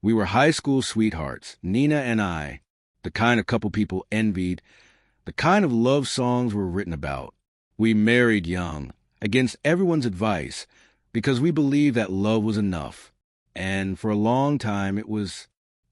We were high school sweethearts, Nina and I, the kind of couple people envied, the kind of love songs were written about. We married young, against everyone's advice, because we believed that love was enough. And for a long time,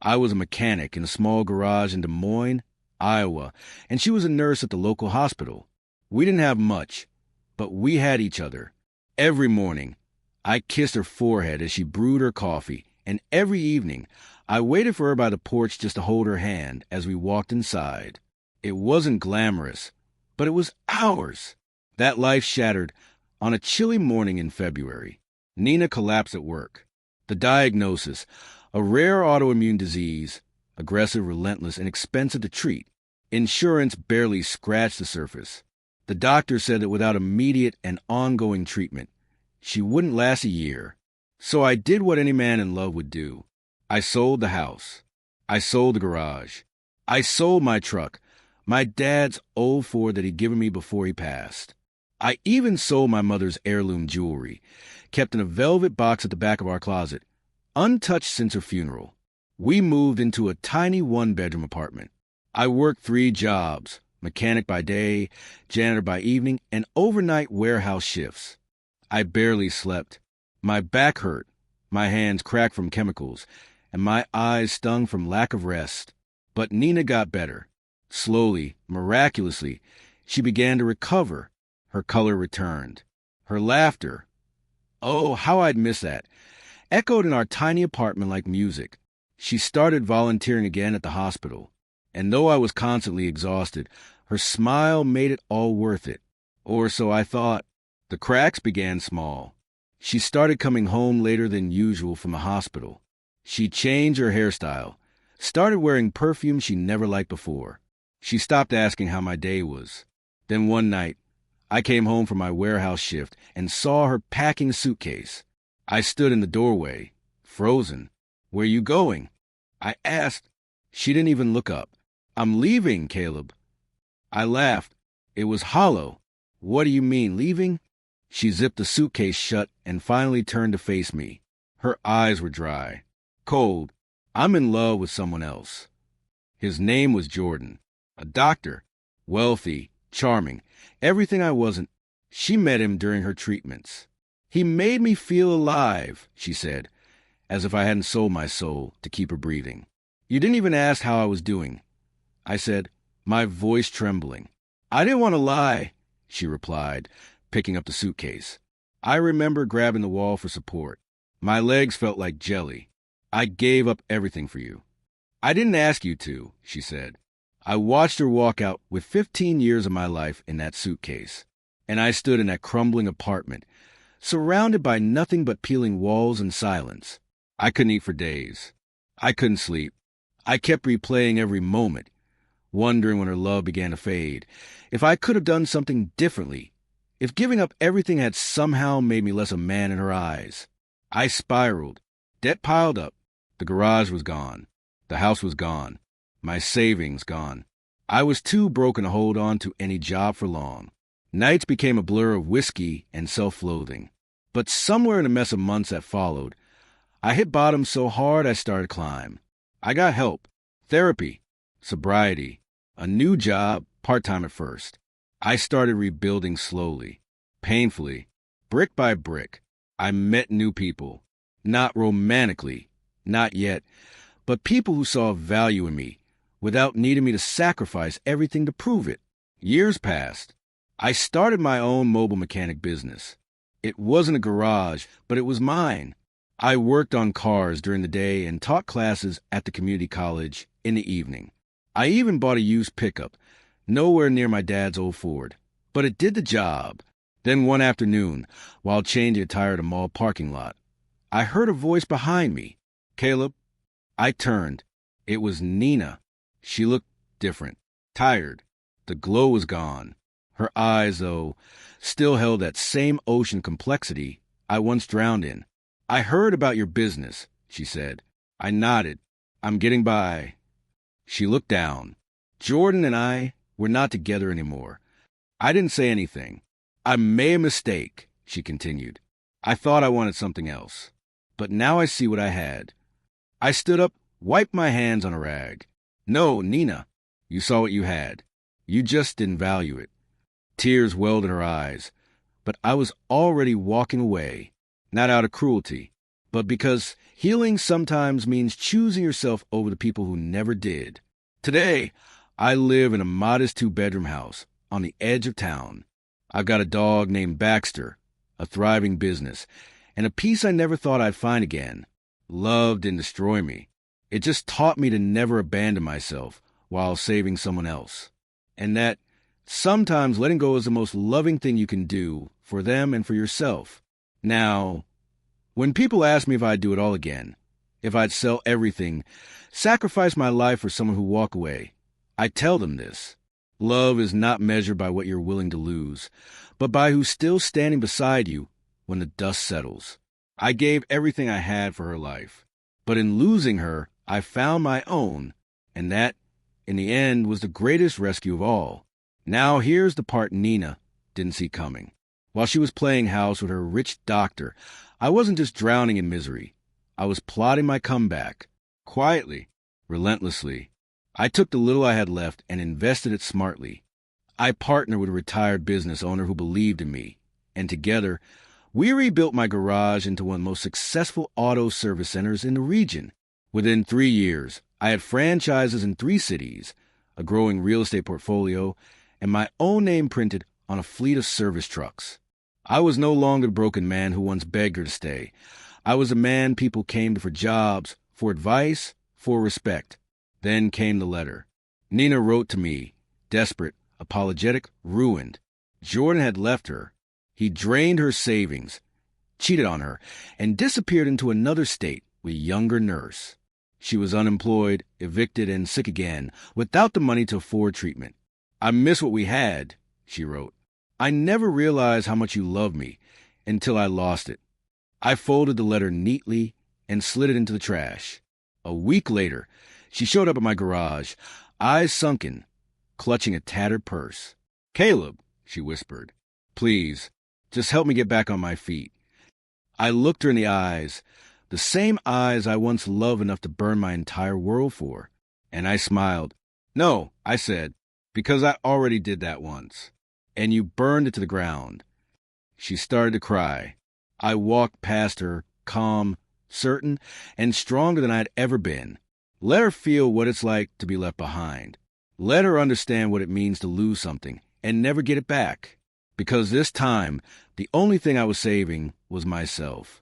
I was a mechanic in a small garage in Des Moines, Iowa, and she was a nurse at the local hospital. We didn't have much, but we had each other. Every morning, I kissed her forehead as she brewed her coffee, and every evening, I waited for her by the porch just to hold her hand as we walked inside. It wasn't glamorous, but it was ours. That life shattered on a chilly morning in February. Nina collapsed at work. The diagnosis, a rare autoimmune disease, aggressive, relentless, and expensive to treat. Insurance barely scratched the surface. The doctor said that without immediate and ongoing treatment, she wouldn't last a year. So I did what any man in love would do. I sold the house. I sold the garage. I sold my truck, my dad's old Ford that he'd given me before he passed. I even sold my mother's heirloom jewelry, kept in a velvet box at the back of our closet, untouched since her funeral. We moved into a tiny one-bedroom apartment. I worked 3 jobs, mechanic by day, janitor by evening, and overnight warehouse shifts. I barely slept. My back hurt, my hands cracked from chemicals, and my eyes stung from lack of rest. But Nina got better. Slowly, miraculously, she began to recover. Her color returned. Her laughter, oh, how I'd miss that, echoed in our tiny apartment like music. She started volunteering again at the hospital. And though I was constantly exhausted, her smile made it all worth it. Or so I thought. The cracks began small. She started coming home later than usual from the hospital. She changed her hairstyle, started wearing perfume she never liked before. She stopped asking how my day was. Then one night, I came home from my warehouse shift and saw her packing a suitcase. I stood in the doorway, frozen. "Where you going?" I asked. She didn't even look up. "I'm leaving, Caleb." I laughed. It was hollow. "What do you mean, leaving?" She zipped the suitcase shut and finally turned to face me. Her eyes were dry. "Cold. I'm in love with someone else." His name was Jordan. A doctor. Wealthy, charming, everything I wasn't. She met him during her treatments. "He made me feel alive," she said, as if I hadn't sold my soul to keep her breathing. "You didn't even ask how I was doing," I said, my voice trembling. "I didn't want to lie," she replied, picking up the suitcase. I remember grabbing the wall for support. My legs felt like jelly. "I gave up everything for you." "I didn't ask you to," she said. I watched her walk out with 15 years of my life in that suitcase, and I stood in that crumbling apartment, surrounded by nothing but peeling walls and silence. I couldn't eat for days. I couldn't sleep. I kept replaying every moment, wondering when her love began to fade, if I could have done something differently, if giving up everything had somehow made me less a man in her eyes. I spiraled. Debt piled up. The garage was gone. The house was gone. My savings gone. I was too broken to hold on to any job for long. Nights became a blur of whiskey and self-loathing. But somewhere in the mess of months that followed, I hit bottom so hard I started to climb. I got help, therapy, sobriety, a new job, part-time at first. I started rebuilding slowly, painfully, brick by brick. I met new people, not romantically, not yet, but people who saw value in me without needing me to sacrifice everything to prove it. Years passed. I started my own mobile mechanic business. It wasn't a garage, but it was mine. I worked on cars during the day and taught classes at the community college in the evening. I even bought a used pickup, nowhere near my dad's old Ford, but it did the job. Then one afternoon, while changing a tire at a mall parking lot, I heard a voice behind me. "Caleb." I turned. It was Nina. She looked different, tired. The glow was gone. Her eyes, though, still held that same ocean complexity I once drowned in. "I heard about your business," she said. I nodded. "I'm getting by." She looked down. "Jordan and I were not together anymore." I didn't say anything. "I made a mistake," she continued. "I thought I wanted something else. But now I see what I had. I stood up, wiped my hands on a rag. No, Nina, you saw what you had. You just didn't value it. Tears welled in her eyes, but I was already walking away, not out of cruelty, but because healing sometimes means choosing yourself over the people who never did. Today, I live in a modest two-bedroom house on the edge of town. I've got a dog named Baxter, a thriving business, and a peace I never thought I'd find again. Love didn't destroy me. It just taught me to never abandon myself while saving someone else. And that sometimes letting go is the most loving thing you can do for them and for yourself. Now, when people ask me if I'd do it all again, if I'd sell everything, sacrifice my life for someone who walk away, I tell them this. Love is not measured by what you're willing to lose, but by who's still standing beside you when the dust settles. I gave everything I had for her life, but in losing her, I found my own, and that, in the end, was the greatest rescue of all. Now here's the part Nina didn't see coming. While she was playing house with her rich doctor, I wasn't just drowning in misery. I was plotting my comeback, quietly, relentlessly. I took the little I had left and invested it smartly. I partnered with a retired business owner who believed in me, and together, we rebuilt my garage into one of the most successful auto service centers in the region. Within 3 years, I had franchises in 3 cities, a growing real estate portfolio, and my own name printed on a fleet of service trucks. I was no longer the broken man who once begged her to stay. I was a man people came to for jobs, for advice, for respect. Then came the letter. Nina wrote to me, desperate, apologetic, ruined. Jordan had left her. He drained her savings, cheated on her, and disappeared into another state with a younger nurse. She was unemployed, evicted, and sick again, without the money to afford treatment. I miss what we had, she wrote. I never realized how much you loved me until I lost it. I folded the letter neatly and slid it into the trash. A week later, she showed up at my garage, eyes sunken, clutching a tattered purse. Caleb, she whispered, please, just help me get back on my feet. I looked her in the eyes, the same eyes I once loved enough to burn my entire world for, and I smiled. No, I said, because I already did that once, and you burned it to the ground. She started to cry. I walked past her, calm, certain, and stronger than I'd ever been. Let her feel what it's like to be left behind. Let her understand what it means to lose something and never get it back. Because this time, the only thing I was saving was myself.